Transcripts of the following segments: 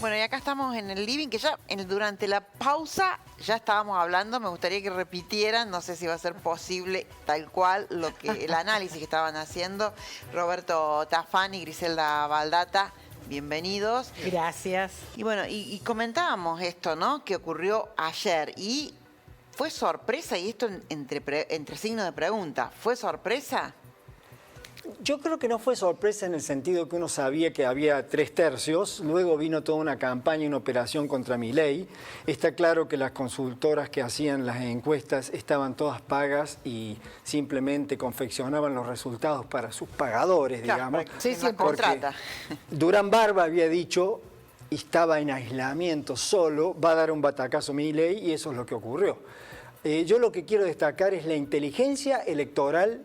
Bueno, y acá estamos en el living, que ya durante la pausa ya estábamos hablando. Me gustaría que repitieran, no sé si va a ser posible tal cual, el análisis que estaban haciendo Roberto Tafani y Griselda Baldata. Bienvenidos. Gracias. Y bueno, y comentábamos esto, ¿no? Que ocurrió ayer y fue sorpresa, y esto entre signos de pregunta, ¿fue sorpresa? Yo creo que no fue sorpresa en el sentido que uno sabía que había 3/3, luego vino toda una campaña y una operación contra Milei. Está claro que las consultoras que hacían las encuestas estaban todas pagas y simplemente confeccionaban los resultados para sus pagadores, digamos. Sí, contrata. Durán Barba había dicho, y estaba en aislamiento solo, va a dar un batacazo Milei, y eso es lo que ocurrió. Yo lo que quiero destacar es la inteligencia electoral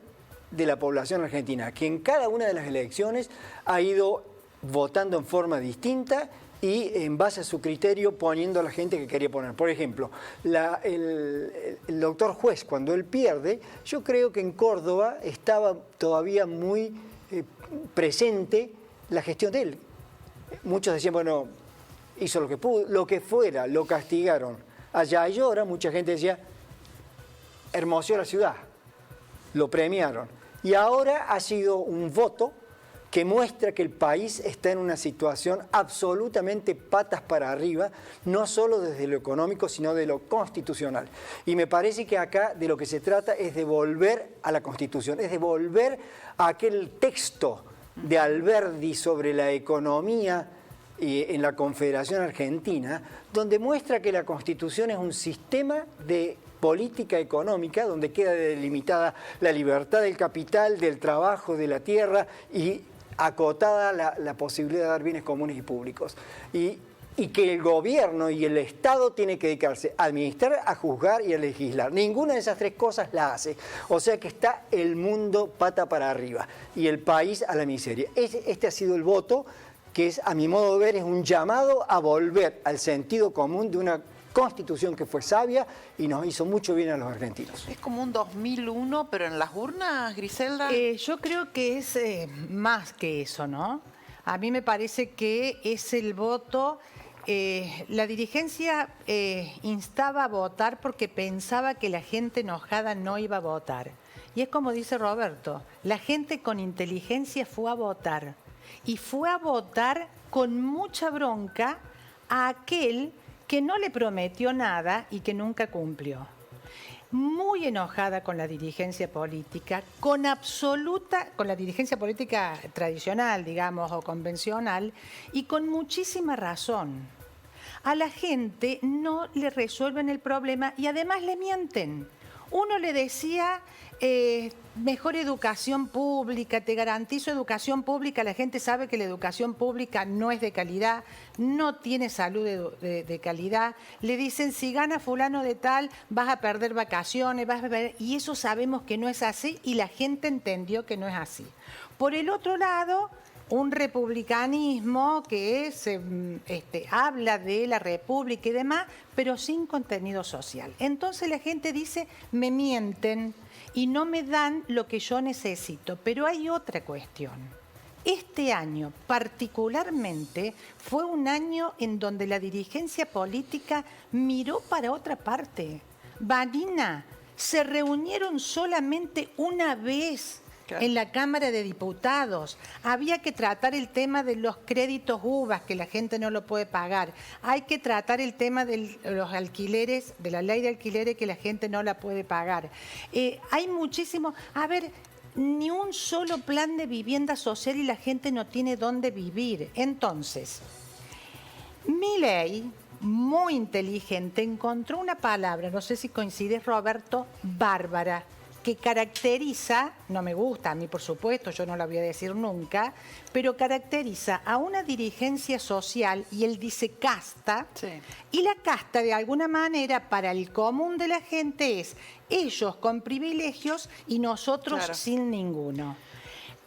de la población argentina, que en cada una de las elecciones ha ido votando en forma distinta y en base a su criterio poniendo a la gente que quería poner. Por ejemplo, el doctor Juez, cuando él pierde, yo creo que en Córdoba estaba todavía muy presente la gestión de él. Muchos decían, bueno, hizo lo que pudo, lo que fuera, lo castigaron. Allá y ahora mucha gente decía, hermoseó la ciudad, lo premiaron. Y ahora ha sido un voto que muestra que el país está en una situación absolutamente patas para arriba, no solo desde lo económico, sino de lo constitucional. Y me parece que acá de lo que se trata es de volver a la Constitución, es de volver a aquel texto de Alberdi sobre la economía en la Confederación Argentina, donde muestra que la Constitución es un sistema de política económica donde queda delimitada la libertad del capital, del trabajo, de la tierra y acotada la posibilidad de dar bienes comunes y públicos. Y que el gobierno y el Estado tiene que dedicarse a administrar, a juzgar y a legislar. Ninguna de esas tres cosas la hace. O sea que está el mundo pata para arriba y el país a la miseria. Este ha sido el voto que es, a mi modo de ver, es un llamado a volver al sentido común de una Constitución que fue sabia y nos hizo mucho bien a los argentinos. Es como un 2001, pero en las urnas, Griselda. Yo creo que es más que eso, ¿no? A mí me parece que es el voto. La dirigencia instaba a votar porque pensaba que la gente enojada no iba a votar. Y es como dice Roberto, la gente con inteligencia fue a votar. Y fue a votar con mucha bronca a aquel que no le prometió nada y que nunca cumplió. Muy enojada con la dirigencia política, con la dirigencia política tradicional, digamos, o convencional, y con muchísima razón. A la gente no le resuelven el problema y además le mienten. Uno le decía, mejor educación pública, te garantizo educación pública. La gente sabe que la educación pública no es de calidad, no tiene salud de calidad. Le dicen, si gana fulano de tal, vas a perder vacaciones, y eso sabemos que no es así y la gente entendió que no es así. Por el otro lado, un republicanismo que habla de la república y demás, pero sin contenido social. Entonces la gente dice, me mienten y no me dan lo que yo necesito. Pero hay otra cuestión. Este año particularmente fue un año en donde la dirigencia política miró para otra parte. Vanina, se reunieron solamente una vez en la Cámara de Diputados. Había que tratar el tema de los créditos UVA, que la gente no lo puede pagar. Hay que tratar el tema de los alquileres, de la ley de alquileres, que la gente no la puede pagar. Hay muchísimo. A ver, ni un solo plan de vivienda social y la gente no tiene dónde vivir. Entonces, Milei, muy inteligente, encontró una palabra, no sé si coincides, Roberto, bárbara, que caracteriza, no me gusta a mí por supuesto, yo no la voy a decir nunca, pero caracteriza a una dirigencia social, y él dice casta, sí. Y la casta de alguna manera para el común de la gente es ellos con privilegios y nosotros sin ninguno.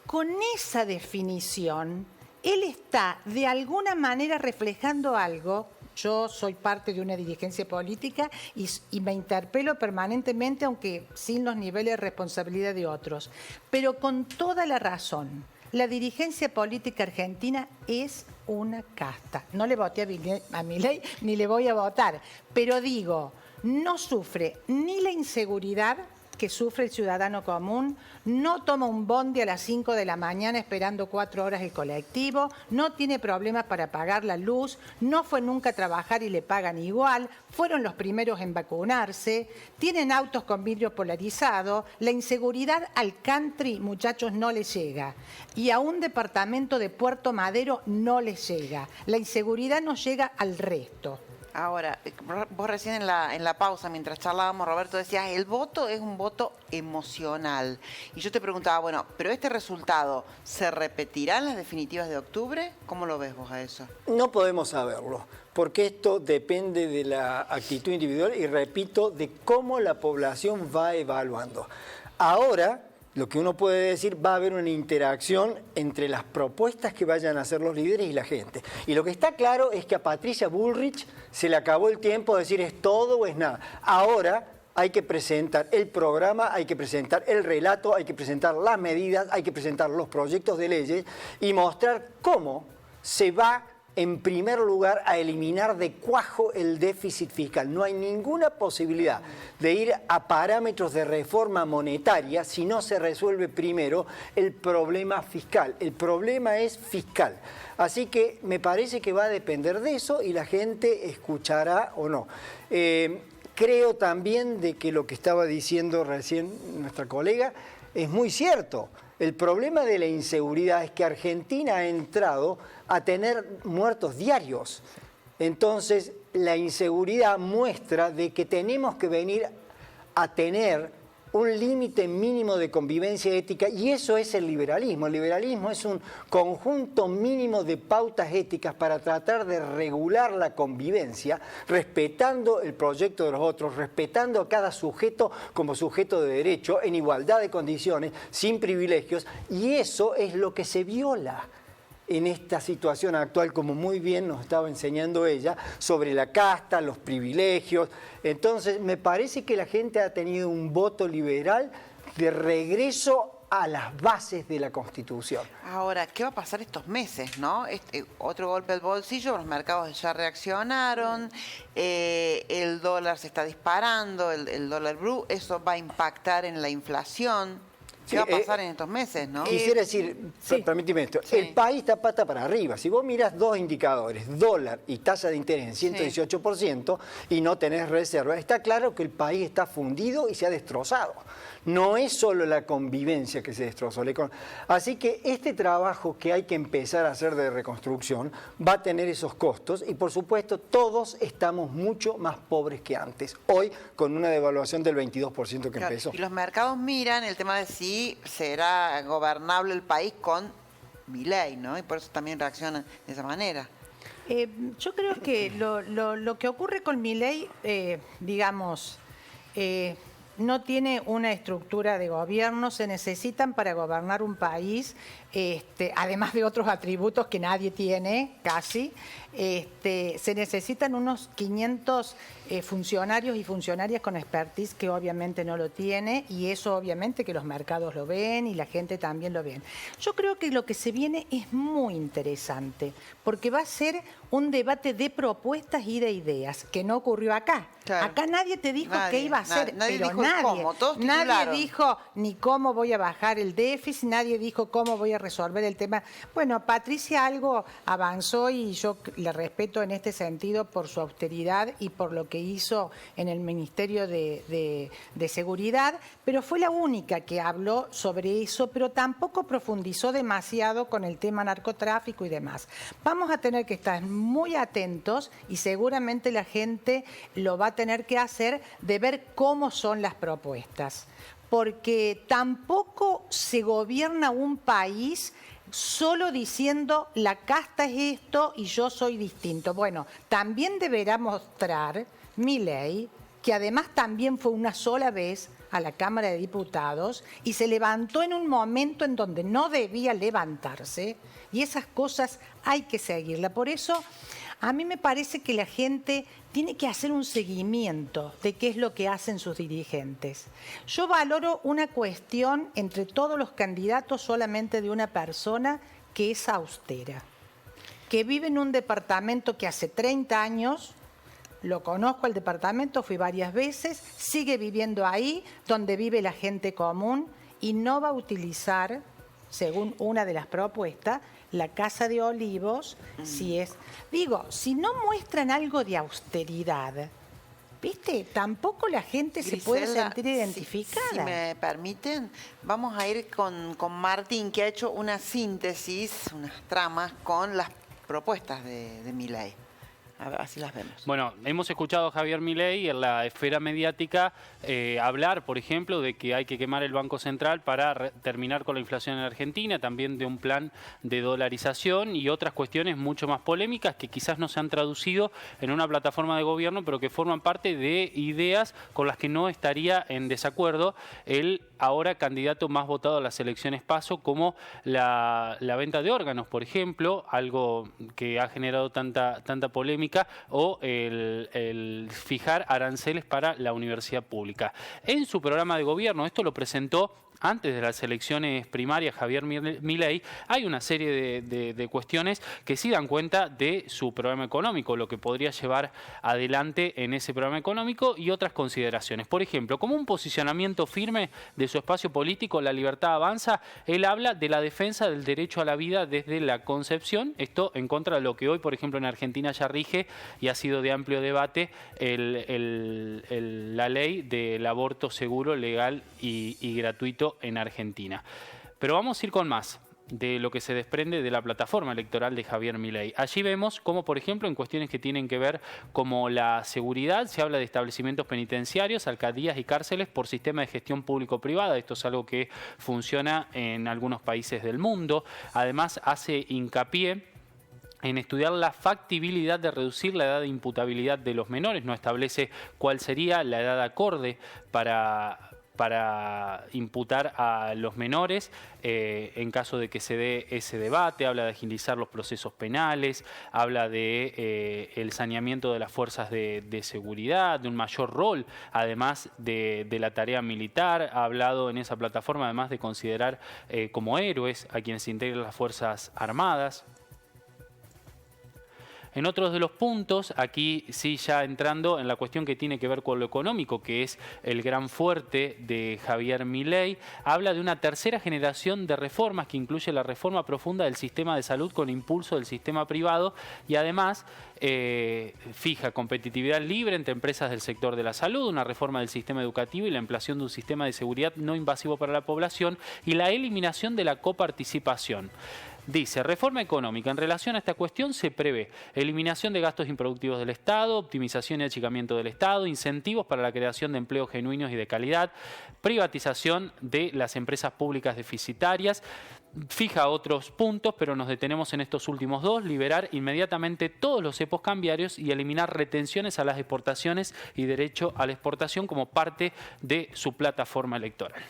Con esa definición, él está de alguna manera reflejando algo. Yo soy parte de una dirigencia política y me interpelo permanentemente, aunque sin los niveles de responsabilidad de otros. Pero con toda la razón, la dirigencia política argentina es una casta. No le voté a Milei ni le voy a votar, pero digo, no sufre ni la inseguridad que sufre el ciudadano común, no toma un bondi a las 5 de la mañana esperando 4 horas el colectivo, no tiene problemas para pagar la luz, no fue nunca a trabajar y le pagan igual, fueron los primeros en vacunarse, tienen autos con vidrio polarizado, la inseguridad al country, muchachos, no les llega. Y a un departamento de Puerto Madero no les llega. La inseguridad no llega al resto. Ahora, vos recién en la pausa, mientras charlábamos, Roberto, decías, el voto es un voto emocional. Y yo te preguntaba, bueno, ¿pero este resultado se repetirá en las definitivas de octubre? ¿Cómo lo ves vos a eso? No podemos saberlo, porque esto depende de la actitud individual y, repito, de cómo la población va evaluando. Ahora, lo que uno puede decir, va a haber una interacción entre las propuestas que vayan a hacer los líderes y la gente. Y lo que está claro es que a Patricia Bullrich se le acabó el tiempo de decir es todo o es nada. Ahora hay que presentar el programa, hay que presentar el relato, hay que presentar las medidas, hay que presentar los proyectos de leyes y mostrar cómo se va en primer lugar a eliminar de cuajo el déficit fiscal. No hay ninguna posibilidad de ir a parámetros de reforma monetaria si no se resuelve primero el problema fiscal. El problema es fiscal. Así que me parece que va a depender de eso y la gente escuchará o no. Creo también de que lo que estaba diciendo recién nuestra colega es muy cierto. El problema de la inseguridad es que Argentina ha entrado a tener muertos diarios. Entonces, la inseguridad muestra de que tenemos que venir a tener un límite mínimo de convivencia ética y eso es el liberalismo. El liberalismo es un conjunto mínimo de pautas éticas para tratar de regular la convivencia, respetando el proyecto de los otros, respetando a cada sujeto como sujeto de derecho, en igualdad de condiciones, sin privilegios, y eso es lo que se viola en esta situación actual, como muy bien nos estaba enseñando ella, sobre la casta, los privilegios. Entonces, me parece que la gente ha tenido un voto liberal de regreso a las bases de la Constitución. Ahora, ¿qué va a pasar estos meses, no? Otro golpe al bolsillo, los mercados ya reaccionaron, el dólar se está disparando, el dólar blue, eso va a impactar en la inflación. ¿Qué va a pasar en estos meses, no? Quisiera decir, permíteme esto, Sí. el país está pata para arriba. Si vos mirás dos indicadores, dólar y tasa de interés en 118% y no tenés reserva, está claro que el país está fundido y se ha destrozado. No es solo la convivencia que se destrozó. Así que este trabajo que hay que empezar a hacer de reconstrucción va a tener esos costos y, por supuesto, todos estamos mucho más pobres que antes. Hoy, con una devaluación del 22% que empezó. Y los mercados miran el tema de si será gobernable el país con Milei, ¿no? Y por eso también reaccionan de esa manera. Yo creo que lo que ocurre con Milei, digamos, no tiene una estructura de gobierno, se necesitan para gobernar un país, además de otros atributos que nadie tiene, casi, se necesitan unos 500 funcionarios y funcionarias con expertise que obviamente no lo tiene y eso obviamente que los mercados lo ven y la gente también lo ven. Yo creo que lo que se viene es muy interesante porque va a ser un debate de propuestas y de ideas que no ocurrió acá. Claro. Acá nadie te dijo qué iba a hacer, nadie pero dijo nadie. cómo, todos Nadie titularon. dijo ni cómo voy a bajar el déficit, nadie dijo cómo voy a resolver el tema. Bueno, Patricia algo avanzó y yo le respeto en este sentido por su austeridad y por lo que hizo en el Ministerio de Seguridad, pero fue la única que habló sobre eso, pero tampoco profundizó demasiado con el tema narcotráfico y demás. Vamos a tener que estar muy atentos y seguramente la gente lo va a tener que hacer de ver cómo son las propuestas, porque tampoco se gobierna un país solo diciendo la casta es esto y yo soy distinto. Bueno, también deberá mostrar Milei que además también fue una sola vez a la Cámara de Diputados y se levantó en un momento en donde no debía levantarse y esas cosas hay que seguirlas. Por eso a mí me parece que la gente tiene que hacer un seguimiento de qué es lo que hacen sus dirigentes. Yo valoro una cuestión entre todos los candidatos solamente de una persona que es austera. que vive en un departamento que hace 30 años, lo conozco el departamento, fui varias veces, sigue viviendo ahí, donde vive la gente común, y no va a utilizar, según una de las propuestas, la Casa de Olivos, si es... Digo, si no muestran algo de austeridad, ¿viste? Tampoco la gente se puede Griselda, sentir identificada. Si me permiten, vamos a ir con Martín, que ha hecho una síntesis, unas tramas con las propuestas de Milei. A ver, así las vemos. Bueno, hemos escuchado a Javier Milei en la esfera mediática hablar, por ejemplo, de que hay que quemar el Banco Central para terminar con la inflación en Argentina, también de un plan de dolarización y otras cuestiones mucho más polémicas que quizás no se han traducido en una plataforma de gobierno, pero que forman parte de ideas con las que no estaría en desacuerdo el ahora candidato más votado a las elecciones PASO, como la venta de órganos, por ejemplo, algo que ha generado tanta polémica, o el fijar aranceles para la universidad pública. En su programa de gobierno, esto lo presentó antes de las elecciones primarias Javier Milei, hay una serie de cuestiones que sí dan cuenta de su programa económico, lo que podría llevar adelante en ese programa económico y otras consideraciones. Por ejemplo, como un posicionamiento firme de su espacio político, La Libertad Avanza, él habla de la defensa del derecho a la vida desde la concepción, esto en contra de lo que hoy, por ejemplo, en Argentina ya rige y ha sido de amplio debate la ley del aborto seguro, legal y gratuito en Argentina. Pero vamos a ir con más de lo que se desprende de la plataforma electoral de Javier Milei. Allí vemos cómo, por ejemplo, en cuestiones que tienen que ver como la seguridad, se habla de establecimientos penitenciarios, alcaldías y cárceles por sistema de gestión público-privada. Esto es algo que funciona en algunos países del mundo. Además, hace hincapié en estudiar la factibilidad de reducir la edad de imputabilidad de los menores. No establece cuál sería la edad acorde para imputar a los menores en caso de que se dé ese debate. Habla de agilizar los procesos penales, habla de el saneamiento de las fuerzas de seguridad, de un mayor rol, además de la tarea militar. Ha hablado en esa plataforma, además de considerar como héroes a quienes integran las Fuerzas Armadas. En otros de los puntos, aquí sí ya entrando en la cuestión que tiene que ver con lo económico, que es el gran fuerte de Javier Milei, habla de una tercera generación de reformas que incluye la reforma profunda del sistema de salud con impulso del sistema privado y además fija competitividad libre entre empresas del sector de la salud, una reforma del sistema educativo y la ampliación de un sistema de seguridad no invasivo para la población y la eliminación de la coparticipación. Dice, reforma económica. En relación a esta cuestión se prevé eliminación de gastos improductivos del Estado, optimización y achicamiento del Estado, incentivos para la creación de empleos genuinos y de calidad, privatización de las empresas públicas deficitarias. Fija otros puntos, pero nos detenemos en estos últimos dos: liberar inmediatamente todos los cepos cambiarios y eliminar retenciones a las exportaciones y derecho a la exportación como parte de su plataforma electoral.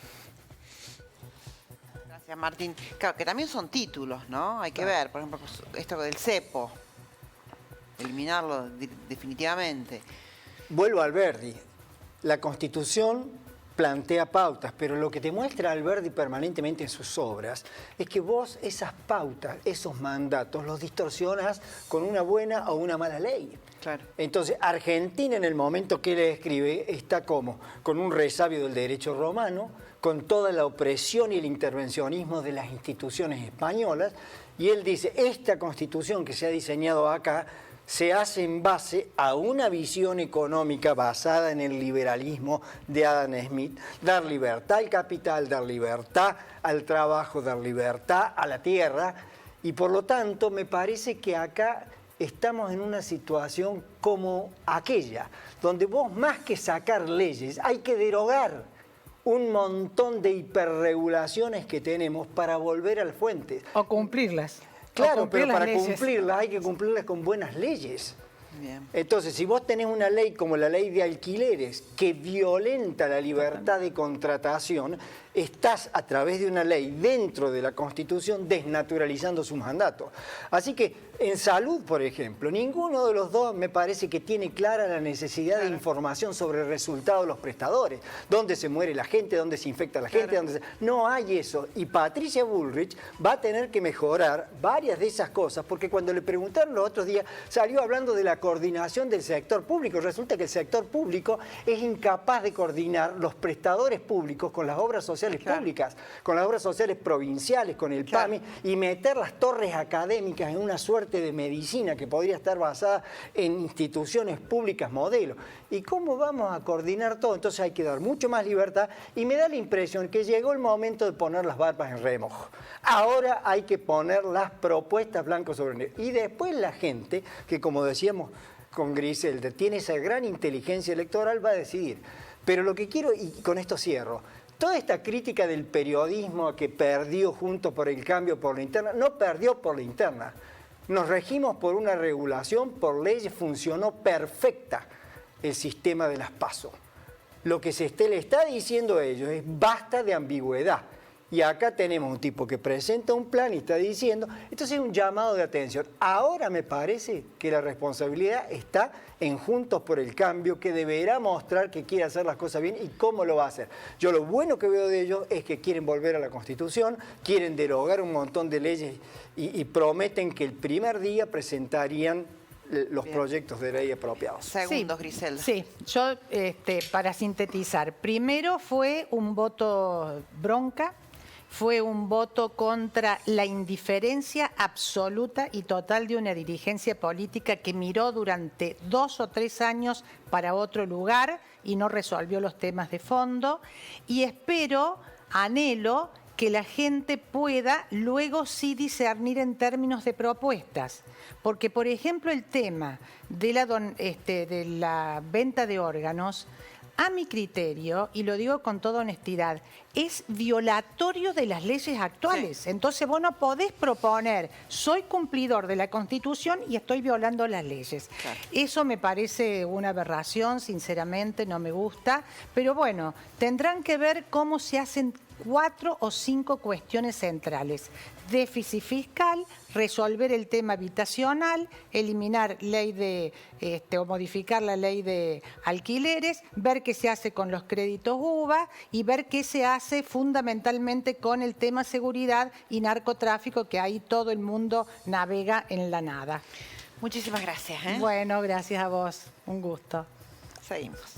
Gracias, Martín. Claro, que también son títulos, ¿no? Hay que ver, por ejemplo, esto del cepo, eliminarlo definitivamente. Vuelvo a Alberdi. La Constitución plantea pautas, pero lo que te muestra Alberdi permanentemente en sus obras es que vos esas pautas, esos mandatos, los distorsionás con una buena o una mala ley. Claro. Entonces, Argentina en el momento que él escribe está como con un resabio del derecho romano, con toda la opresión y el intervencionismo de las instituciones españolas, y él dice, esta Constitución que se ha diseñado acá se hace en base a una visión económica basada en el liberalismo de Adam Smith, dar libertad al capital, dar libertad al trabajo, dar libertad a la tierra, y por lo tanto me parece que acá estamos en una situación como aquella, donde vos más que sacar leyes hay que derogar un montón de hiperregulaciones que tenemos para volver al fuente. O cumplirlas. Claro, pero para cumplirlas hay que cumplirlas con buenas leyes. Bien. Entonces, si vos tenés una ley como la ley de alquileres que violenta la libertad de contratación, estás a través de una ley dentro de la Constitución desnaturalizando su mandato. Así que en salud, por ejemplo, ninguno de los dos me parece que tiene clara la necesidad de información sobre el resultado de los prestadores. Dónde se muere la gente, dónde se infecta la gente, no hay eso. Y Patricia Bullrich va a tener que mejorar varias de esas cosas, porque cuando le preguntaron los otros días, salió hablando de la coordinación del sector público. Resulta que el sector público es incapaz de coordinar los prestadores públicos con las obras sociales públicas, con las obras sociales provinciales, con el PAMI, y meter las torres académicas en una suerte de medicina que podría estar basada en instituciones públicas modelo. ¿Y cómo vamos a coordinar todo? Entonces hay que dar mucho más libertad, y me da la impresión que llegó el momento de poner las barbas en remojo. Ahora hay que poner las propuestas blanco sobre negro. Y después la gente, que como decíamos con Griselda, tiene esa gran inteligencia electoral, va a decidir. Pero lo que quiero, y con esto cierro, toda esta crítica del periodismo que perdió Juntos por el Cambio por la interna, no perdió por la interna. Nos regimos por una regulación, por leyes, funcionó perfecta el sistema de las PASO. Lo que le está diciendo a ellos es basta de ambigüedad. Y acá tenemos un tipo que presenta un plan y está diciendo, entonces es un llamado de atención. Ahora me parece que la responsabilidad está en Juntos por el Cambio, que deberá mostrar que quiere hacer las cosas bien y cómo lo va a hacer. Yo lo bueno que veo de ellos es que quieren volver a la Constitución, quieren derogar un montón de leyes y prometen que el primer día presentarían los proyectos de ley apropiados. Segundos, Griselda. Sí, yo para sintetizar, primero fue un voto bronca, fue un voto contra la indiferencia absoluta y total de una dirigencia política que miró durante 2 o 3 años para otro lugar y no resolvió los temas de fondo. Y anhelo que la gente pueda luego sí discernir en términos de propuestas. Porque, por ejemplo, el tema de la venta de órganos, a mi criterio, y lo digo con toda honestidad, es violatorio de las leyes actuales. Sí. Entonces vos no podés proponer, soy cumplidor de la Constitución y estoy violando las leyes. Claro. Eso me parece una aberración, sinceramente, no me gusta. Pero bueno, tendrán que ver cómo se hacen 4 o 5 cuestiones centrales. Déficit fiscal, resolver el tema habitacional, eliminar o modificar la ley de alquileres, ver qué se hace con los créditos UVA y ver qué se hace fundamentalmente con el tema seguridad y narcotráfico, que ahí todo el mundo navega en la nada. Muchísimas gracias. Bueno, gracias a vos. Un gusto. Seguimos.